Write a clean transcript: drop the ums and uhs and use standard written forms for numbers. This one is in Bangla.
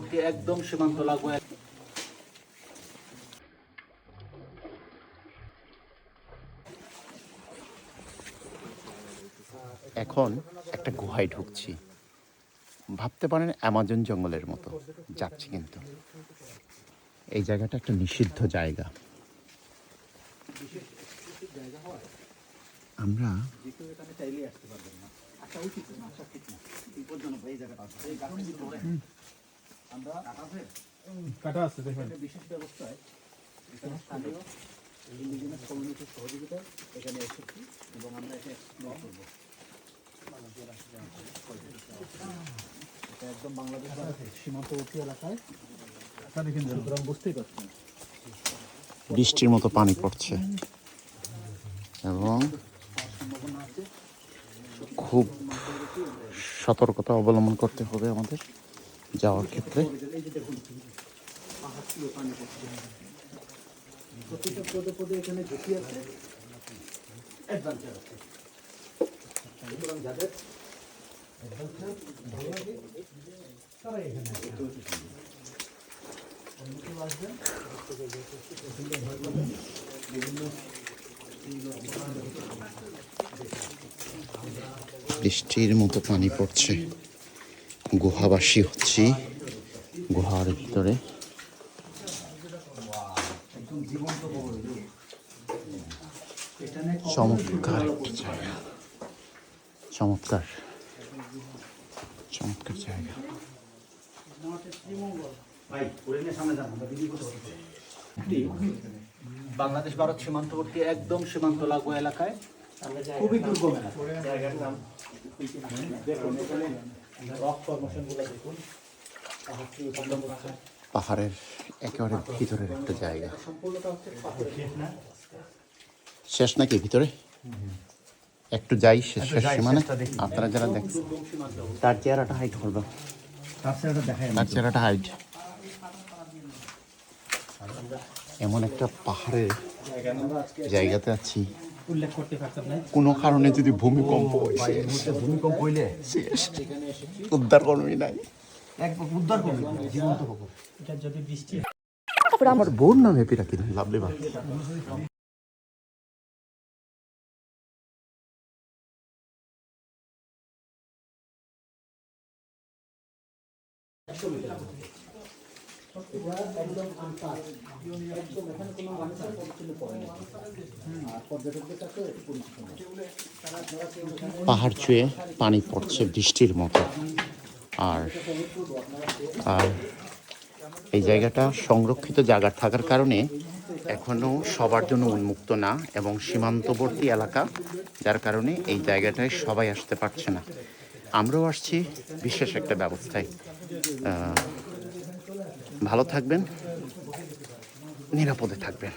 সীমান্তবর্তী একদম সীমান্ত লাগোয়া। এখন একটা গুহায় ঢুকছি। ভাবতে পারেন অ্যামাজন জঙ্গলের মতো যাচ্ছি, কিন্তু এই জায়গাটা একটা নিষিদ্ধ জায়গা। আমরা বিশেষ ব্যবস্থায় এখানে স্থানীয় ইন্ডিজিনাস কমিউনিটির সহযোগিতায় এখানে এসেছি এবং আমরা এটা এক্সপ্লোর করবো। এটা একদম বাংলাদেশ সীমান্তবর্তী এলাকায়, সুতরাং বুঝতেই পারছেন বৃষ্টির মতো পানি পড়ছে এবং খুব সতর্কতা অবলম্বন করতে হবে আমাদের যাওয়ার ক্ষেত্রে। প্রতিটা পদে পদে এখানে ঝুঁকি আছে, অ্যাডভেঞ্চার আছে। সুতরাং যাদের অ্যাডভেঞ্চার ভালো লাগে তারা এখানে আসবেন। বৃষ্টির মতো পানি পড়ছে, গুহাবাসী হচ্ছি গুহার ভিতরে। চমৎকার একটা জায়গা, চমৎকার চমৎকার জায়গা। বাংলাদেশ ভারত সীমান্তবর্তী একদম সীমান্ত লাগোয়া এলাকায় খুবই দুর্গম এলাকা। দেখুন এখানে রক ফরমেশনগুলো দেখুন, পাহাড়ের একেবারে ভিতরের একটা জায়গা। শেষ নাকি ভিতরে? একটু যাই শেষ মানে আপনারা যারা দেখছেন তার চেহারাটা হাইট করবে, তার চেহারাটা হাইট। এমন একটা পাহাড়ের জায়গাতে আছি, কোনো কারণে যদি ভূমিকম্প হইলে উদ্ধার কর্মী নাই, আমার বোন নাম হ্যাপি রাখি লাভলি বা। পাহাড় ছুঁয়ে পানি পড়ছে বৃষ্টির মতো। আর আর এই জায়গাটা সংরক্ষিত জায়গা থাকার কারণে এখনও সবার জন্য উন্মুক্ত না, এবং সীমান্তবর্তী এলাকা, যার কারণে এই জায়গাটায় সবাই আসতে পারছে না। আমরাও আসছি বিশেষ একটা ব্যবস্থায়। ভালো থাকবেন, নিরাপদে থাকবেন।